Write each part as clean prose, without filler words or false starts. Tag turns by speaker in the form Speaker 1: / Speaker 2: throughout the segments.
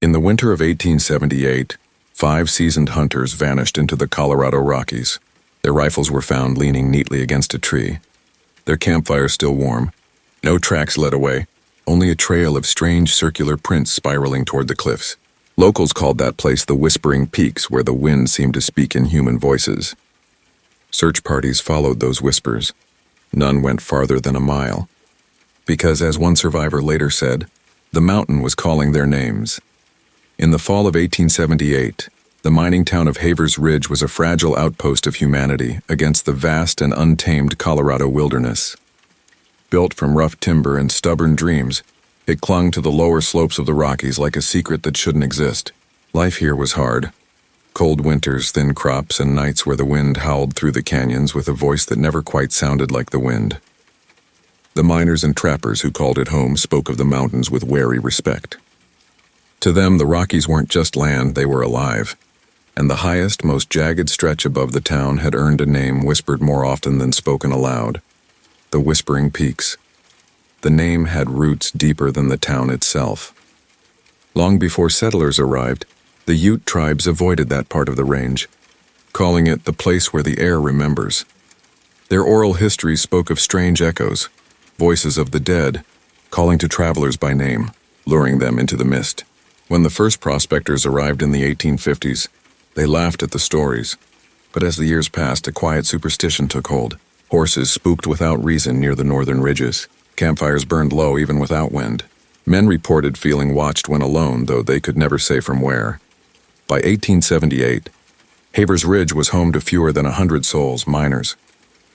Speaker 1: In the winter of 1878, 5 seasoned hunters vanished into the Colorado Rockies. Their rifles were found leaning neatly against a tree. Their campfire still warm. No tracks led away, only a trail of strange circular prints spiraling toward the cliffs. Locals called that place the Whispering Peaks, where the wind seemed to speak in human voices. Search parties followed those whispers. None went farther than a mile. Because, as one survivor later said, the mountain was calling their names. In the fall of 1878, the mining town of Havers Ridge was a fragile outpost of humanity against the vast and untamed Colorado wilderness. Built from rough timber and stubborn dreams, it clung to the lower slopes of the Rockies like a secret that shouldn't exist. Life here was hard. Cold winters, thin crops, and nights where the wind howled through the canyons with a voice that never quite sounded like the wind. The miners and trappers who called it home spoke of the mountains with wary respect. To them, the Rockies weren't just land, they were alive. And the highest, most jagged stretch above the town had earned a name whispered more often than spoken aloud: the Whispering Peaks. The name had roots deeper than the town itself. Long before settlers arrived, the Ute tribes avoided that part of the range, calling it the place where the air remembers. Their oral histories spoke of strange echoes, voices of the dead, calling to travelers by name, luring them into the mist. When the first prospectors arrived in the 1850s, they laughed at the stories. But as the years passed, a quiet superstition took hold. Horses spooked without reason near the northern ridges. Campfires burned low even without wind. Men reported feeling watched when alone, though they could never say from where. By 1878, Havers Ridge was home to fewer than 100 souls: miners,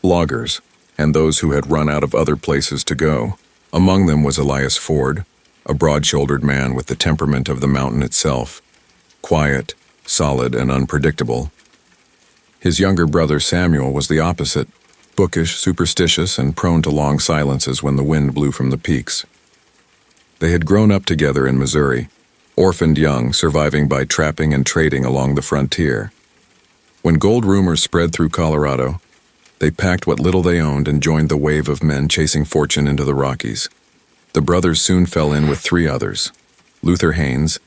Speaker 1: loggers, and those who had run out of other places to go. Among them was Elias Ford, a broad-shouldered man with the temperament of the mountain itself, quiet, solid, and unpredictable. His younger brother Samuel was the opposite, bookish, superstitious, and prone to long silences when the wind blew from the peaks. They had grown up together in Missouri, orphaned young, surviving by trapping and trading along the frontier. When gold rumors spread through Colorado, they packed what little they owned and joined the wave of men chasing fortune into the Rockies. The brothers soon fell in with 3 others: Luther Haynes,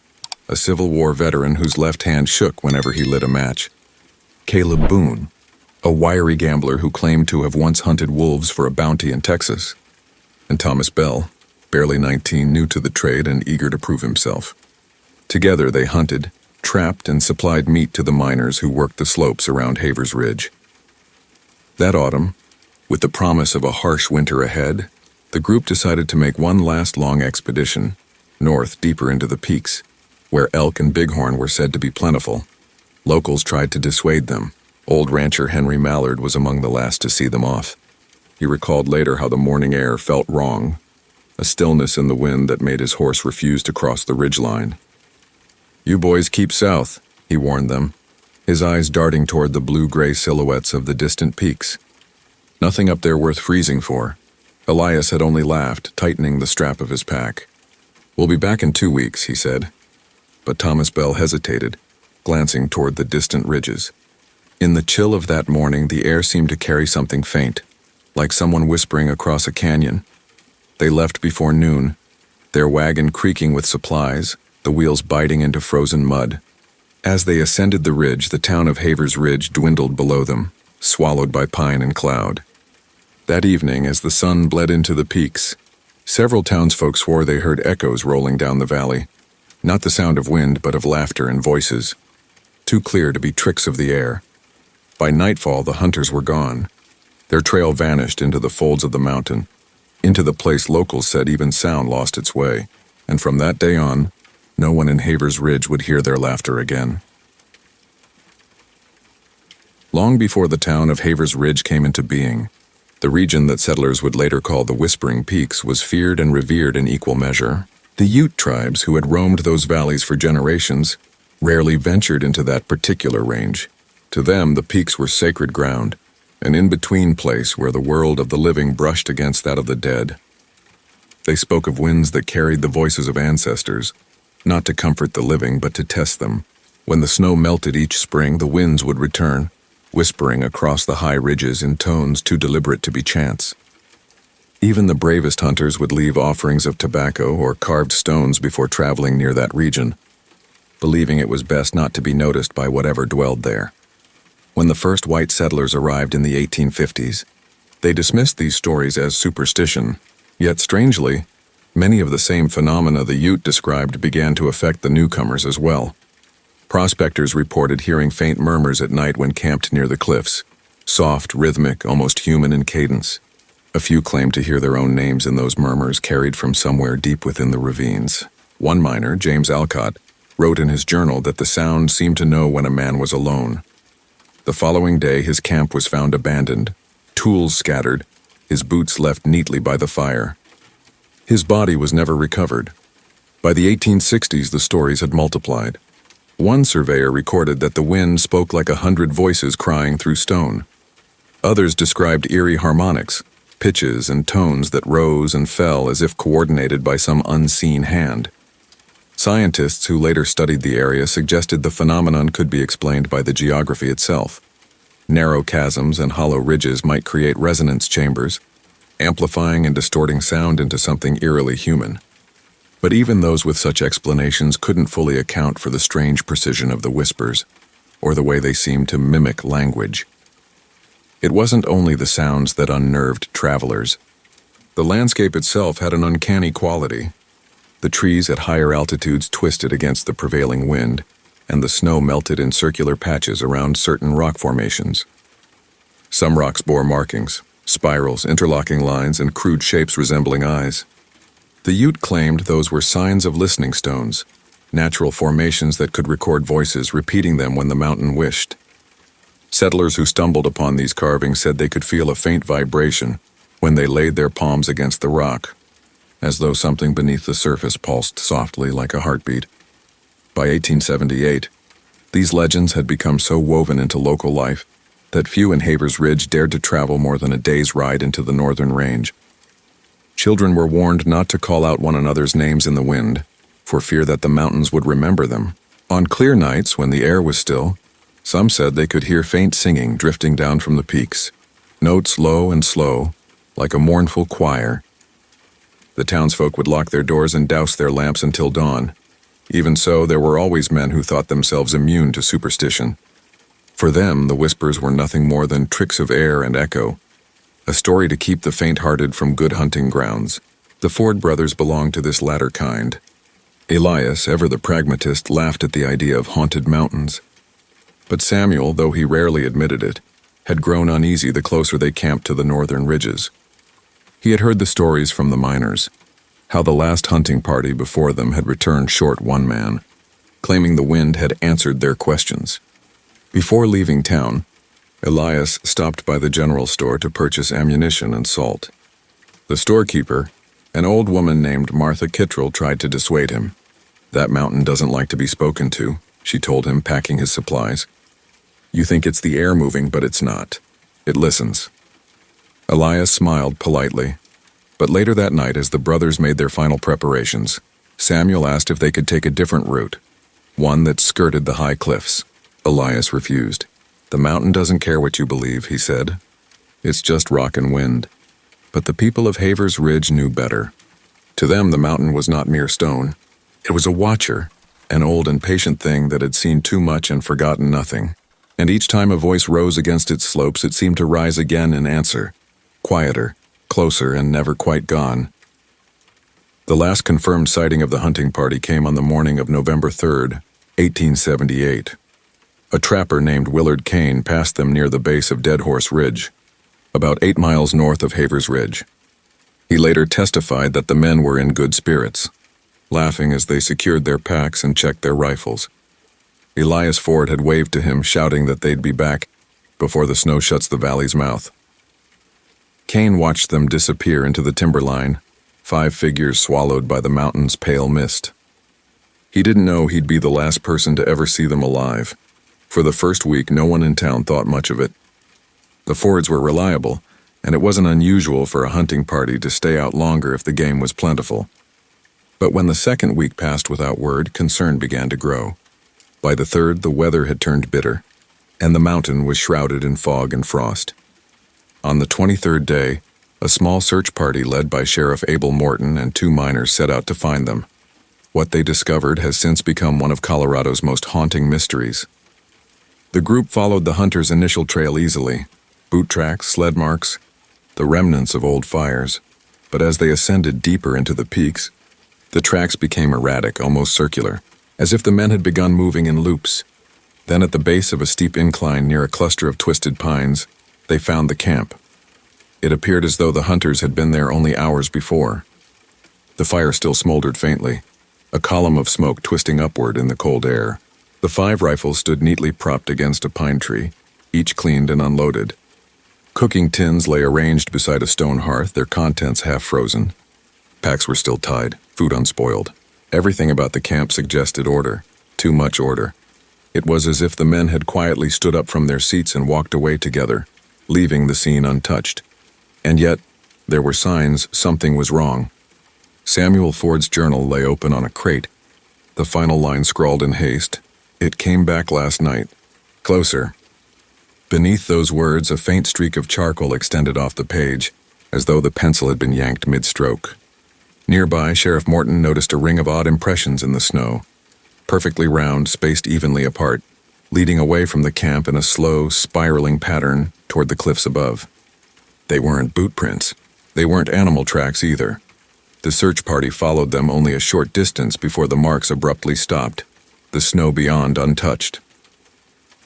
Speaker 1: a Civil War veteran whose left hand shook whenever he lit a match; Caleb Boone, a wiry gambler who claimed to have once hunted wolves for a bounty in Texas; and Thomas Bell, barely 19, new to the trade and eager to prove himself. Together they hunted, trapped, and supplied meat to the miners who worked the slopes around Havers Ridge. That autumn, with the promise of a harsh winter ahead, the group decided to make one last long expedition, north deeper into the peaks, where elk and bighorn were said to be plentiful. Locals tried to dissuade them. Old rancher Henry Mallard was among the last to see them off. He recalled later how the morning air felt wrong, a stillness in the wind that made his horse refuse to cross the ridgeline. "You boys keep south," he warned them, his eyes darting toward the blue-gray silhouettes of the distant peaks. Nothing up there worth freezing for. Elias had only laughed, tightening the strap of his pack. "We'll be back in 2 weeks," he said. But Thomas Bell hesitated, glancing toward the distant ridges. In the chill of that morning, the air seemed to carry something faint, like someone whispering across a canyon. They left before noon, their wagon creaking with supplies, the wheels biting into frozen mud. As they ascended the ridge, the town of Havers Ridge dwindled below them, swallowed by pine and cloud. That evening, as the sun bled into the peaks, several townsfolk swore they heard echoes rolling down the valley, not the sound of wind, but of laughter and voices, too clear to be tricks of the air. By nightfall, the hunters were gone. Their trail vanished into the folds of the mountain, into the place locals said even sound lost its way, and from that day on, no one in Havers Ridge would hear their laughter again. Long before the town of Havers Ridge came into being, the region that settlers would later call the Whispering Peaks was feared and revered in equal measure. The Ute tribes, who had roamed those valleys for generations, rarely ventured into that particular range. To them, the peaks were sacred ground, an in-between place where the world of the living brushed against that of the dead. They spoke of winds that carried the voices of ancestors, not to comfort the living, but to test them. When the snow melted each spring, the winds would return, whispering across the high ridges in tones too deliberate to be chants. Even the bravest hunters would leave offerings of tobacco or carved stones before traveling near that region, believing it was best not to be noticed by whatever dwelled there. When the first white settlers arrived in the 1850s, they dismissed these stories as superstition, yet strangely, many of the same phenomena the Ute described began to affect the newcomers as well. Prospectors reported hearing faint murmurs at night when camped near the cliffs, soft, rhythmic, almost human in cadence. A few claimed to hear their own names in those murmurs carried from somewhere deep within the ravines. One miner, James Alcott, wrote in his journal that the sound seemed to know when a man was alone. The following day, his camp was found abandoned, tools scattered, his boots left neatly by the fire. His body was never recovered. By the 1860s, the stories had multiplied. One surveyor recorded that the wind spoke like 100 voices crying through stone. Others described eerie harmonics, pitches and tones that rose and fell as if coordinated by some unseen hand. Scientists who later studied the area suggested the phenomenon could be explained by the geography itself. Narrow chasms and hollow ridges might create resonance chambers, amplifying and distorting sound into something eerily human. But even those with such explanations couldn't fully account for the strange precision of the whispers, or the way they seemed to mimic language. It wasn't only the sounds that unnerved travelers. The landscape itself had an uncanny quality. The trees at higher altitudes twisted against the prevailing wind, and the snow melted in circular patches around certain rock formations. Some rocks bore markings, spirals, interlocking lines, and crude shapes resembling eyes. The Ute claimed those were signs of listening stones, natural formations that could record voices, repeating them when the mountain wished. Settlers who stumbled upon these carvings said they could feel a faint vibration when they laid their palms against the rock, as though something beneath the surface pulsed softly like a heartbeat. By 1878, these legends had become so woven into local life that few in Havers Ridge dared to travel more than a day's ride into the northern range. Children were warned not to call out one another's names in the wind, for fear that the mountains would remember them. On clear nights, when the air was still, some said they could hear faint singing drifting down from the peaks, notes low and slow, like a mournful choir. The townsfolk would lock their doors and douse their lamps until dawn. Even so, there were always men who thought themselves immune to superstition. For them, the whispers were nothing more than tricks of air and echo, a story to keep the faint-hearted from good hunting grounds. The Ford brothers belonged to this latter kind. Elias, ever the pragmatist, laughed at the idea of haunted mountains. But Samuel, though he rarely admitted it, had grown uneasy the closer they camped to the northern ridges. He had heard the stories from the miners, how the last hunting party before them had returned short one man, claiming the wind had answered their questions. Before leaving town, Elias stopped by the general store to purchase ammunition and salt. The storekeeper, an old woman named Martha Kittrell, tried to dissuade him. "That mountain doesn't like to be spoken to," she told him, packing his supplies. "You think it's the air moving, but it's not. It listens." Elias smiled politely, but later that night, as the brothers made their final preparations, Samuel asked if they could take a different route, one that skirted the high cliffs. Elias refused. "The mountain doesn't care what you believe," he said. "It's just rock and wind." But the people of Havers Ridge knew better. To them, the mountain was not mere stone. It was a watcher, an old and patient thing that had seen too much and forgotten nothing. And each time a voice rose against its slopes, it seemed to rise again in answer, quieter, closer, and never quite gone. The last confirmed sighting of the hunting party came on the morning of November 3rd, 1878. A trapper named Willard Kane passed them near the base of Dead Horse Ridge, about 8 miles north of Havers Ridge. He later testified that the men were in good spirits, laughing as they secured their packs and checked their rifles. Elias Ford had waved to him, shouting that they'd be back before the snow shuts the valley's mouth. Kane watched them disappear into the timberline, 5 figures swallowed by the mountain's pale mist. He didn't know he'd be the last person to ever see them alive. For the first week, no one in town thought much of it. The Fords were reliable, and it wasn't unusual for a hunting party to stay out longer if the game was plentiful. But when the second week passed without word, concern began to grow. By the third, the weather had turned bitter, and the mountain was shrouded in fog and frost. On the 23rd day, a small search party led by Sheriff Abel Morton and 2 miners set out to find them. What they discovered has since become one of Colorado's most haunting mysteries. The group followed the hunters' initial trail easily, boot tracks, sled marks, the remnants of old fires. But as they ascended deeper into the peaks, the tracks became erratic, almost circular, as if the men had begun moving in loops. Then at the base of a steep incline near a cluster of twisted pines, they found the camp. It appeared as though the hunters had been there only hours before. The fire still smoldered faintly, a column of smoke twisting upward in the cold air. The 5 rifles stood neatly propped against a pine tree, each cleaned and unloaded. Cooking tins lay arranged beside a stone hearth, their contents half frozen. Packs were still tied, food unspoiled. Everything about the camp suggested order, too much order. It was as if the men had quietly stood up from their seats and walked away together, leaving the scene untouched. And yet, there were signs something was wrong. Samuel Ford's journal lay open on a crate, the final line scrawled in haste. It came back last night. Closer. Beneath those words, a faint streak of charcoal extended off the page, as though the pencil had been yanked mid-stroke. Nearby, Sheriff Morton noticed a ring of odd impressions in the snow, perfectly round, spaced evenly apart, leading away from the camp in a slow, spiraling pattern toward the cliffs above. They weren't boot prints. They weren't animal tracks either. The search party followed them only a short distance before the marks abruptly stopped, the snow beyond untouched.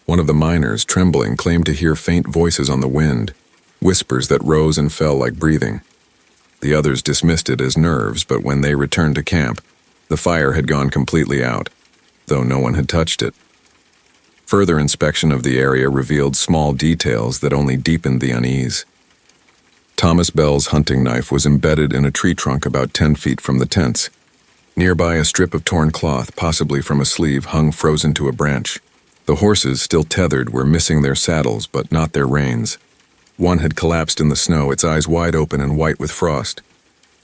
Speaker 1: One of the miners, trembling, claimed to hear faint voices on the wind, whispers that rose and fell like breathing. The others dismissed it as nerves, but when they returned to camp, the fire had gone completely out, though no one had touched it. Further inspection of the area revealed small details that only deepened the unease. Thomas Bell's hunting knife was embedded in a tree trunk about 10 feet from the tents. Nearby, a strip of torn cloth, possibly from a sleeve, hung frozen to a branch. The horses, still tethered, were missing their saddles, but not their reins. One had collapsed in the snow, its eyes wide open and white with frost.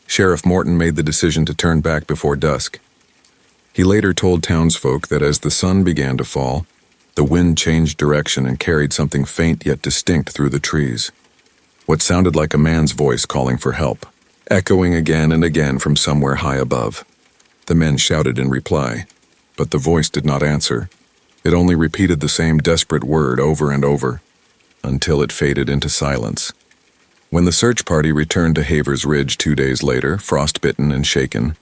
Speaker 1: Sheriff Morton made the decision to turn back before dusk. He later told townsfolk that as the sun began to fall, the wind changed direction and carried something faint yet distinct through the trees. What sounded like a man's voice calling for help, echoing again and again from somewhere high above. The men shouted in reply, but the voice did not answer. It only repeated the same desperate word over and over, until it faded into silence. When the search party returned to Havers Ridge 2 days later, frostbitten and shaken,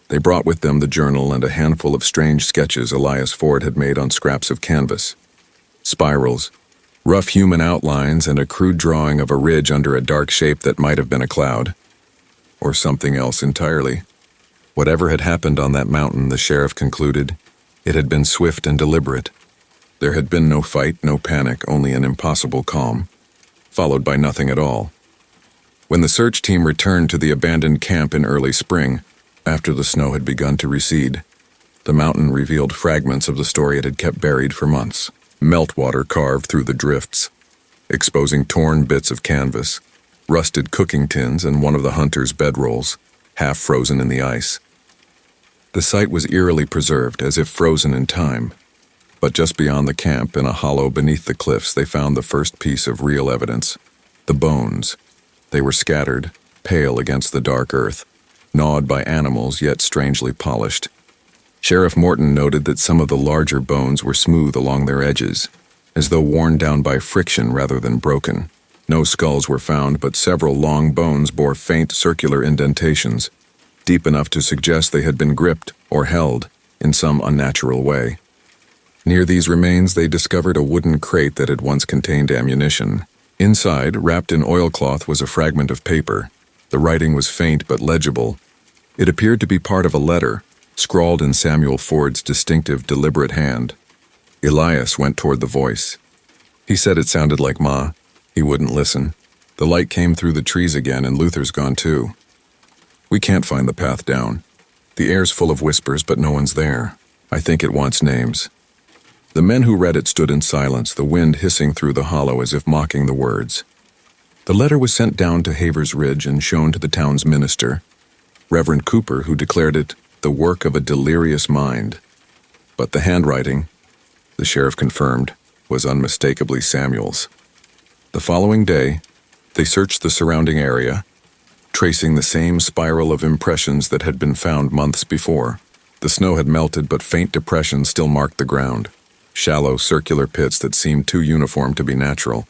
Speaker 1: they brought with them the journal and a handful of strange sketches Elias Ford had made on scraps of canvas. Spirals, rough human outlines, and a crude drawing of a ridge under a dark shape that might have been a cloud. Or something else entirely. Whatever had happened on that mountain, the sheriff concluded, it had been swift and deliberate. There had been no fight, no panic, only an impossible calm, followed by nothing at all. When the search team returned to the abandoned camp in early spring, after the snow had begun to recede, the mountain revealed fragments of the story it had kept buried for months. Meltwater carved through the drifts, exposing torn bits of canvas, rusted cooking tins, and one of the hunters' bedrolls, half frozen in the ice. The site was eerily preserved, as if frozen in time. But just beyond the camp, in a hollow beneath the cliffs, they found the first piece of real evidence. The bones. They were scattered, pale against the dark earth, gnawed by animals yet strangely polished. Sheriff Morton noted that some of the larger bones were smooth along their edges, as though worn down by friction rather than broken. No skulls were found, but several long bones bore faint circular indentations, deep enough to suggest they had been gripped or held in some unnatural way. Near these remains, they discovered a wooden crate that had once contained ammunition. Inside, wrapped in oilcloth, was a fragment of paper. The writing was faint but legible. It appeared to be part of a letter, scrawled in Samuel Ford's distinctive, deliberate hand. Elias went toward the voice. He said it sounded like Ma. He wouldn't listen. The light came through the trees again, and Luther's gone too. We can't find the path down. The air's full of whispers, but no one's there. I think it wants names. The men who read it stood in silence, the wind hissing through the hollow as if mocking the words. The letter was sent down to Havers Ridge and shown to the town's minister, Reverend Cooper, who declared it the work of a delirious mind. But the handwriting, the sheriff confirmed, was unmistakably Samuel's. The following day, they searched the surrounding area, tracing the same spiral of impressions that had been found months before. The snow had melted, but faint depressions still marked the ground, shallow, circular pits that seemed too uniform to be natural.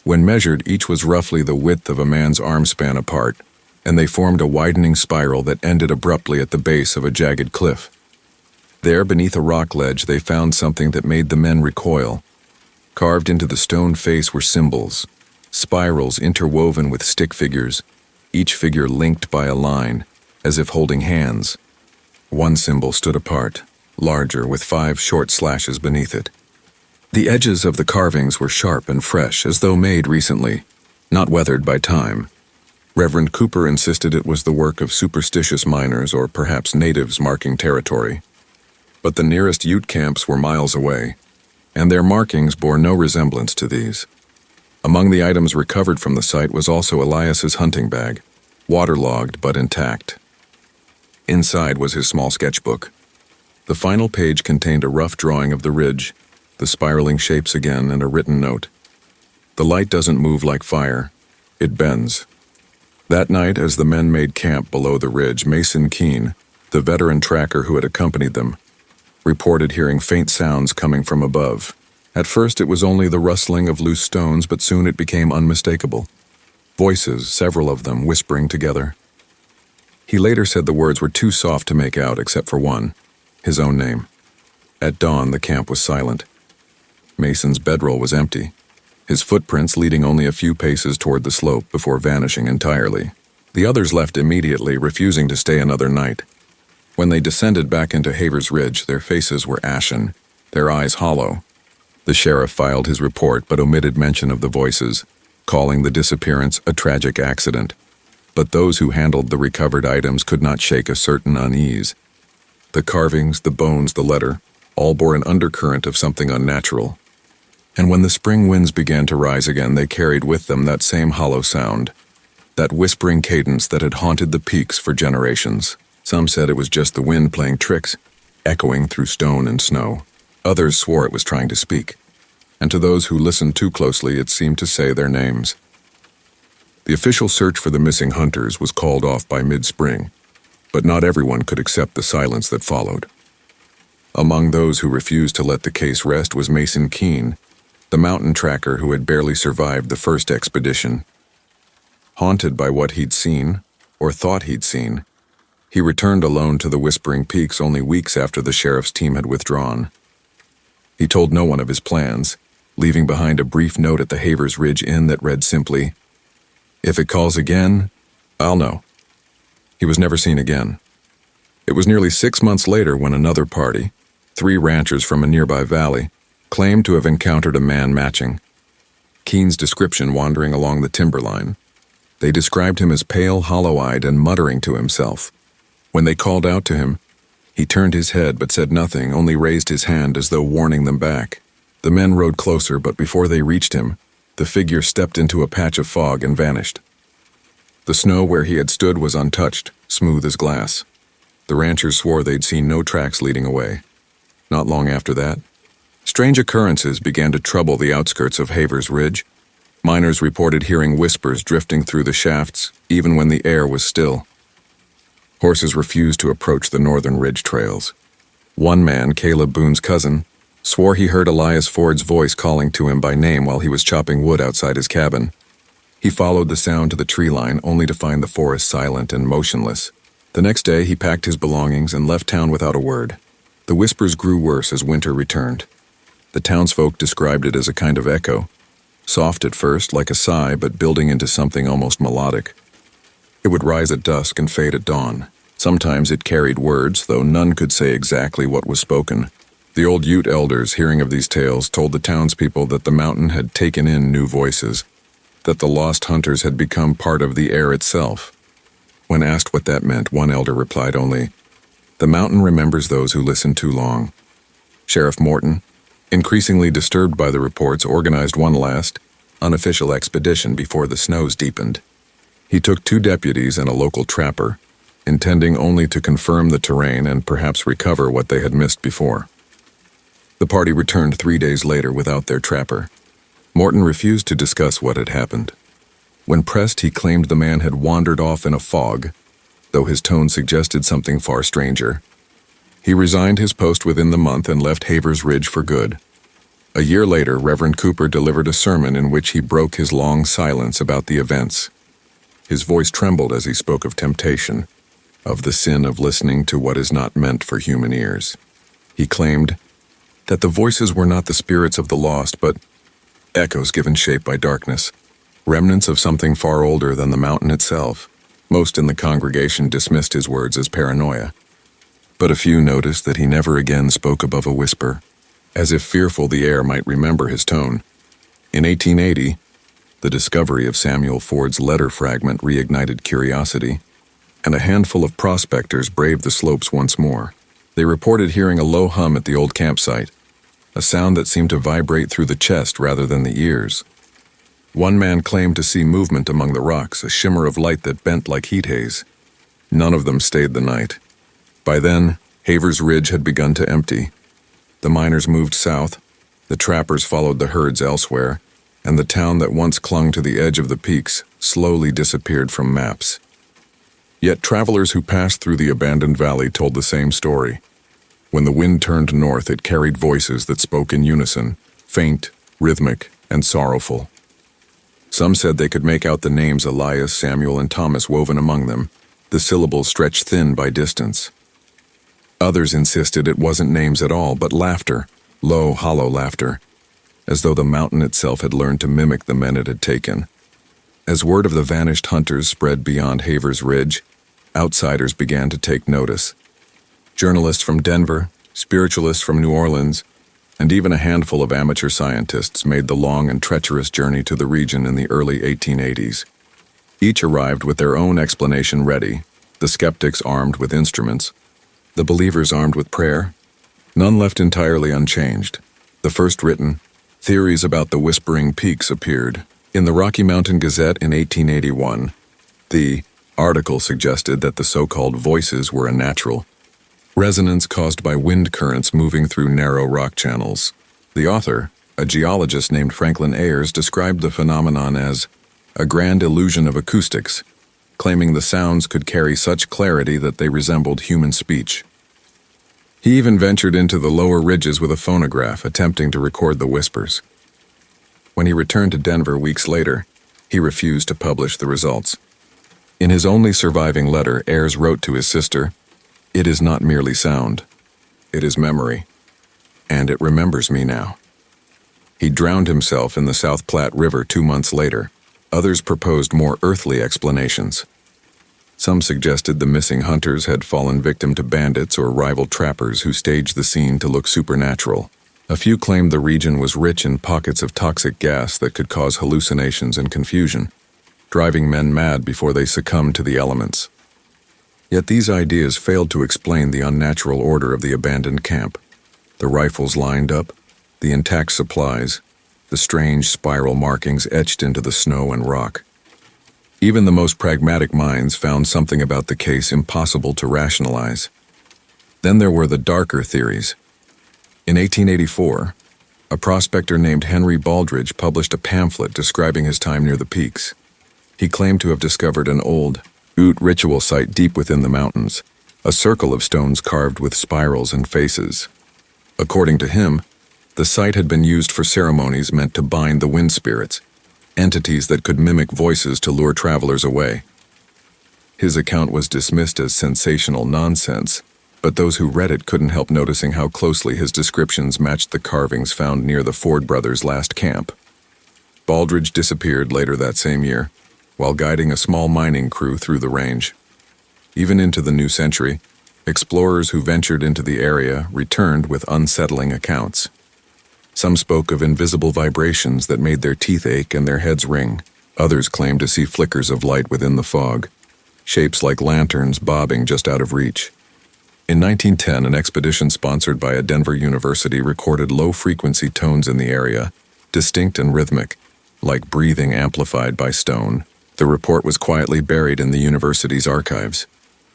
Speaker 1: When measured, each was roughly the width of a man's arm span apart, and they formed a widening spiral that ended abruptly at the base of a jagged cliff. There, beneath a rock ledge, they found something that made the men recoil. Carved into the stone face were symbols, spirals interwoven with stick figures, each figure linked by a line, as if holding hands. One symbol stood apart, larger, with 5 short slashes beneath it. The edges of the carvings were sharp and fresh, as though made recently, not weathered by time. Reverend Cooper insisted it was the work of superstitious miners or perhaps natives marking territory. But the nearest Ute camps were miles away, and their markings bore no resemblance to these. Among the items recovered from the site was also Elias's hunting bag, waterlogged but intact. Inside was his small sketchbook. The final page contained a rough drawing of the ridge, the spiraling shapes again, and a written note. The light doesn't move like fire, it bends. That night, as the men made camp below the ridge, Mason Keene, the veteran tracker who had accompanied them, reported hearing faint sounds coming from above. At first it was only the rustling of loose stones, but soon it became unmistakable. Voices, several of them, whispering together. He later said the words were too soft to make out, except for one, his own name. At dawn, the camp was silent. Mason's bedroll was empty, his footprints leading only a few paces toward the slope before vanishing entirely. The others left immediately, refusing to stay another night. When they descended back into Havers Ridge, their faces were ashen, their eyes hollow. The sheriff filed his report but omitted mention of the voices, calling the disappearance a tragic accident. But those who handled the recovered items could not shake a certain unease. The carvings, the bones, the letter, all bore an undercurrent of something unnatural. And when the spring winds began to rise again, they carried with them that same hollow sound, that whispering cadence that had haunted the peaks for generations. Some said it was just the wind playing tricks, echoing through stone and snow. Others swore it was trying to speak, and to those who listened too closely, it seemed to say their names. The official search for the missing hunters was called off by mid-spring, but not everyone could accept the silence that followed. Among those who refused to let the case rest was Mason Keene, the mountain tracker who had barely survived the first expedition. Haunted by what he'd seen, or thought he'd seen, he returned alone to the Whispering Peaks only weeks after the sheriff's team had withdrawn. He told no one of his plans, leaving behind a brief note at the Havers Ridge Inn that read simply, "If it calls again, I'll know." He was never seen again. It was nearly 6 months later when another party, 3 ranchers from a nearby valley, claimed to have encountered a man matching Keene's description wandering along the timberline. They described him as pale, hollow-eyed, and muttering to himself. When they called out to him, he turned his head but said nothing, only raised his hand as though warning them back. The men rode closer, but before they reached him, the figure stepped into a patch of fog and vanished. The snow where he had stood was untouched, smooth as glass. The ranchers swore they'd seen no tracks leading away. Not long after that, strange occurrences began to trouble the outskirts of Havers Ridge. Miners reported hearing whispers drifting through the shafts, even when the air was still. Horses refused to approach the northern ridge trails. One man, Caleb Boone's cousin, swore he heard Elias Ford's voice calling to him by name while he was chopping wood outside his cabin. He followed the sound to the tree line, only to find the forest silent and motionless. The next day, he packed his belongings and left town without a word. The whispers grew worse as winter returned. The townsfolk described it as a kind of echo, soft at first, like a sigh, but building into something almost melodic. It would rise at dusk and fade at dawn. Sometimes it carried words, though none could say exactly what was spoken. The old Ute elders, hearing of these tales, told the townspeople that the mountain had taken in new voices, that the lost hunters had become part of the air itself. When asked what that meant, one elder replied only, "The mountain remembers those who listen too long." Sheriff Morton, increasingly disturbed by the reports, organized one last, unofficial expedition before the snows deepened. He took 2 deputies and a local trapper, intending only to confirm the terrain and perhaps recover what they had missed before. The party returned 3 days later without their trapper. Morton refused to discuss what had happened. When pressed, he claimed the man had wandered off in a fog, though his tone suggested something far stranger. He resigned his post within the month and left Havers Ridge for good. A year later, Reverend Cooper delivered a sermon in which he broke his long silence about the events. His voice trembled as he spoke of temptation, of the sin of listening to what is not meant for human ears. He claimed that the voices were not the spirits of the lost, but echoes given shape by darkness, remnants of something far older than the mountain itself. Most in the congregation dismissed his words as paranoia, but a few noticed that he never again spoke above a whisper, as if fearful the air might remember his tone. In 1880, the discovery of Samuel Ford's letter fragment reignited curiosity, and a handful of prospectors braved the slopes once more. They reported hearing a low hum at the old campsite, a sound that seemed to vibrate through the chest rather than the ears. One man claimed to see movement among the rocks, a shimmer of light that bent like heat haze. None of them stayed the night. By then, Havers Ridge had begun to empty. The miners moved south, the trappers followed the herds elsewhere, and the town that once clung to the edge of the peaks slowly disappeared from maps. Yet travelers who passed through the abandoned valley told the same story. When the wind turned north, it carried voices that spoke in unison, faint, rhythmic, and sorrowful. Some said they could make out the names Elias, Samuel, and Thomas woven among them, the syllables stretched thin by distance. Others insisted it wasn't names at all, but laughter, low, hollow laughter, as though the mountain itself had learned to mimic the men it had taken. As word of the vanished hunters spread beyond Havers Ridge, outsiders began to take notice. Journalists from Denver, spiritualists from New Orleans, and even a handful of amateur scientists made the long and treacherous journey to the region in the early 1880s. Each arrived with their own explanation ready, the skeptics armed with instruments, the believers armed with prayer. None left entirely unchanged. The first written theories about the Whispering Peaks appeared. In the Rocky Mountain Gazette in 1881, the article suggested that the so-called voices were a natural resonance caused by wind currents moving through narrow rock channels. The author, a geologist named Franklin Ayers, described the phenomenon as a grand illusion of acoustics, claiming the sounds could carry such clarity that they resembled human speech. He even ventured into the lower ridges with a phonograph, attempting to record the whispers. When he returned to Denver weeks later, he refused to publish the results. In his only surviving letter, Ayers wrote to his sister, "It is not merely sound. It is memory, and it remembers me now." He drowned himself in the South Platte River 2 months later. Others proposed more earthly explanations. Some suggested the missing hunters had fallen victim to bandits or rival trappers who staged the scene to look supernatural. A few claimed the region was rich in pockets of toxic gas that could cause hallucinations and confusion, driving men mad before they succumbed to the elements. Yet these ideas failed to explain the unnatural order of the abandoned camp. The rifles lined up, the intact supplies, the strange spiral markings etched into the snow and rock. Even the most pragmatic minds found something about the case impossible to rationalize. Then there were the darker theories. In 1884, a prospector named Henry Baldridge published a pamphlet describing his time near the peaks. He claimed to have discovered an old Ute ritual site deep within the mountains, a circle of stones carved with spirals and faces. According to him, the site had been used for ceremonies meant to bind the wind spirits, entities that could mimic voices to lure travelers away. His account was dismissed as sensational nonsense, but those who read it couldn't help noticing how closely his descriptions matched the carvings found near the Ford brothers' last camp. Baldridge disappeared later that same year, while guiding a small mining crew through the range. Even into the new century, explorers who ventured into the area returned with unsettling accounts. Some spoke of invisible vibrations that made their teeth ache and their heads ring. Others claimed to see flickers of light within the fog, shapes like lanterns bobbing just out of reach. In 1910, an expedition sponsored by a Denver university recorded low-frequency tones in the area, distinct and rhythmic, like breathing amplified by stone. The report was quietly buried in the university's archives.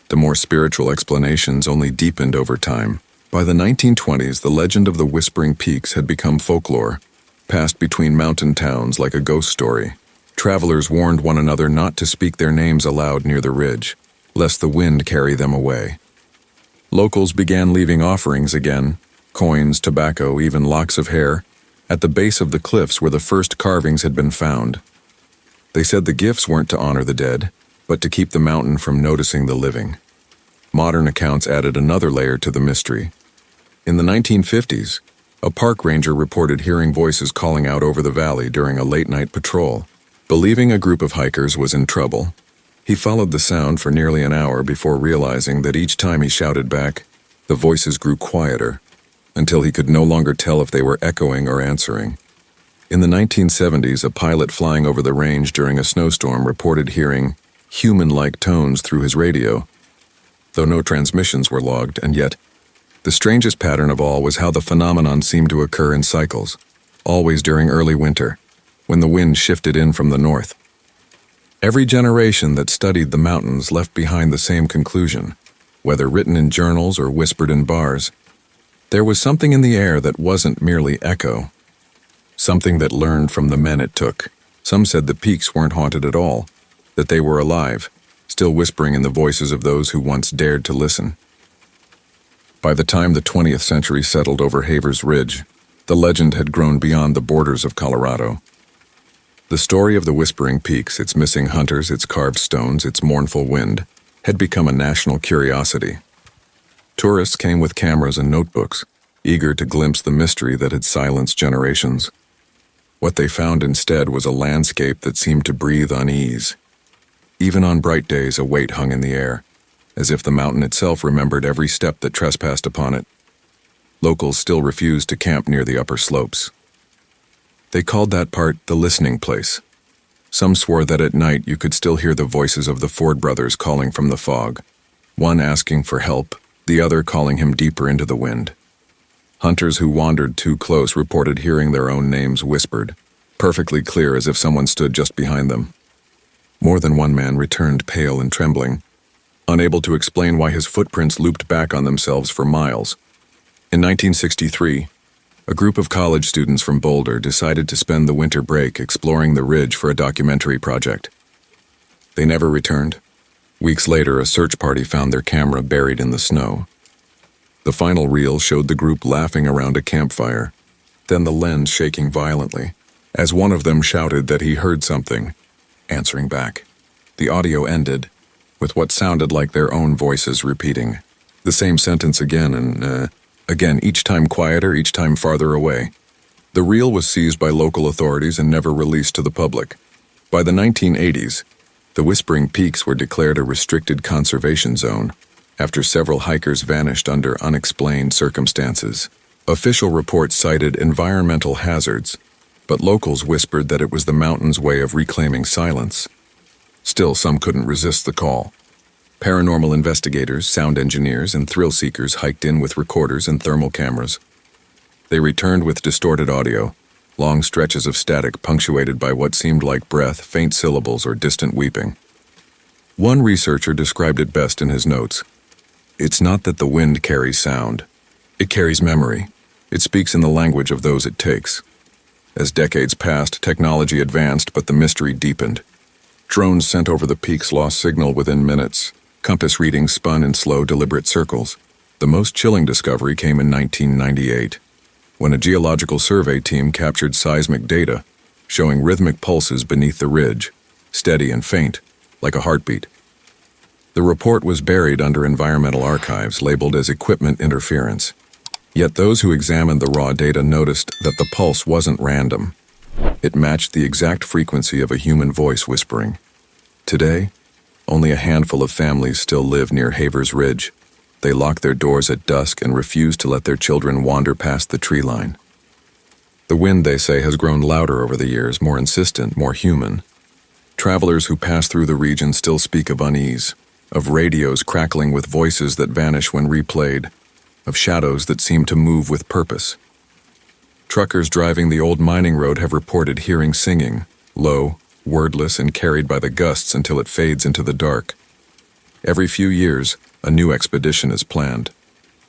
Speaker 1: The more spiritual explanations only deepened over time. By the 1920s, the legend of the Whispering Peaks had become folklore, passed between mountain towns like a ghost story. Travelers warned one another not to speak their names aloud near the ridge, lest the wind carry them away. Locals began leaving offerings again, coins, tobacco, even locks of hair, at the base of the cliffs where the first carvings had been found. They said the gifts weren't to honor the dead, but to keep the mountain from noticing the living. Modern accounts added another layer to the mystery. In the 1950s, a park ranger reported hearing voices calling out over the valley during a late-night patrol. Believing a group of hikers was in trouble, he followed the sound for nearly an hour before realizing that each time he shouted back, the voices grew quieter, until he could no longer tell if they were echoing or answering. In the 1970s, a pilot flying over the range during a snowstorm reported hearing human-like tones through his radio, though no transmissions were logged, and yet, the strangest pattern of all was how the phenomenon seemed to occur in cycles, always during early winter, when the wind shifted in from the north. Every generation that studied the mountains left behind the same conclusion, whether written in journals or whispered in bars. There was something in the air that wasn't merely echo, something that learned from the men it took. Some said the peaks weren't haunted at all, that they were alive, still whispering in the voices of those who once dared to listen. By the time the 20th century settled over Havers Ridge, the legend had grown beyond the borders of Colorado. The story of the Whispering Peaks, its missing hunters, its carved stones, its mournful wind, had become a national curiosity. Tourists came with cameras and notebooks, eager to glimpse the mystery that had silenced generations. What they found instead was a landscape that seemed to breathe unease. Even on bright days, a weight hung in the air, as if the mountain itself remembered every step that trespassed upon it. Locals still refused to camp near the upper slopes. They called that part the listening place. Some swore that at night you could still hear the voices of the Ford brothers calling from the fog, one asking for help, the other calling him deeper into the wind. Hunters who wandered too close reported hearing their own names whispered, perfectly clear as if someone stood just behind them. More than one man returned pale and trembling, unable to explain why his footprints looped back on themselves for miles. In 1963, a group of college students from Boulder decided to spend the winter break exploring the ridge for a documentary project. They never returned. Weeks later, a search party found their camera buried in the snow. The final reel showed the group laughing around a campfire, then the lens shaking violently, as one of them shouted that he heard something, answering back. The audio ended with what sounded like their own voices repeating the same sentence again and again, each time quieter, each time farther away. The reel was seized by local authorities and never released to the public. By the 1980s, the Whispering Peaks were declared a restricted conservation zone after several hikers vanished under unexplained circumstances. Official reports cited environmental hazards, but locals whispered that it was the mountain's way of reclaiming silence. Still, some couldn't resist the call. Paranormal investigators, sound engineers, and thrill seekers hiked in with recorders and thermal cameras. They returned with distorted audio, long stretches of static punctuated by what seemed like breath, faint syllables, or distant weeping. One researcher described it best in his notes. It's not that the wind carries sound. It carries memory. It speaks in the language of those it takes. As decades passed, technology advanced, but the mystery deepened. Drones sent over the peaks lost signal within minutes. Compass readings spun in slow, deliberate circles. The most chilling discovery came in 1998, when a geological survey team captured seismic data, showing rhythmic pulses beneath the ridge, steady and faint, like a heartbeat. The report was buried under environmental archives, labeled as equipment interference. Yet those who examined the raw data noticed that the pulse wasn't random. It matched the exact frequency of a human voice whispering. Today, only a handful of families still live near Havers Ridge. They lock their doors at dusk and refuse to let their children wander past the tree line. The wind, they say, has grown louder over the years, more insistent, more human. Travelers who pass through the region still speak of unease, of radios crackling with voices that vanish when replayed, of shadows that seem to move with purpose. Truckers driving the old mining road have reported hearing singing, low, wordless, and carried by the gusts until it fades into the dark. Every few years, a new expedition is planned.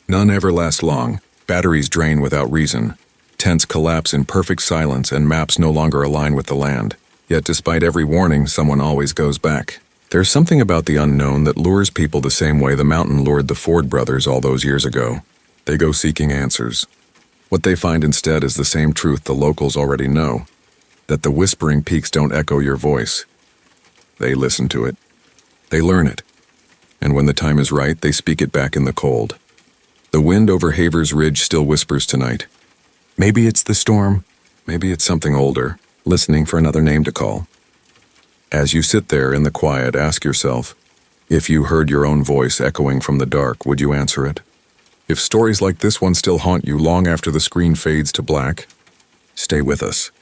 Speaker 1: None ever last long. Batteries drain without reason. Tents collapse in perfect silence and maps no longer align with the land. Yet despite every warning, someone always goes back. There's something about the unknown that lures people the same way the mountain lured the Ford brothers all those years ago. They go seeking answers. What they find instead is the same truth the locals already know, that the whispering peaks don't echo your voice. They listen to it. They learn it. And when the time is right, they speak it back in the cold. The wind over Havers Ridge still whispers tonight. Maybe it's the storm, maybe it's something older, listening for another name to call. As you sit there in the quiet, ask yourself, if you heard your own voice echoing from the dark, would you answer it? If stories like this one still haunt you long after the screen fades to black, stay with us.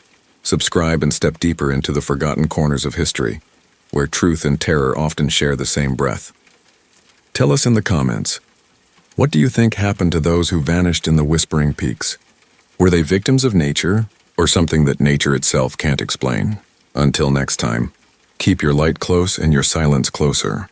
Speaker 1: Subscribe and step deeper into the forgotten corners of history, where truth and terror often share the same breath. Tell us in the comments, what do you think happened to those who vanished in the Whispering Peaks? Were they victims of nature, or something that nature itself can't explain? Until next time, keep your light close and your silence closer.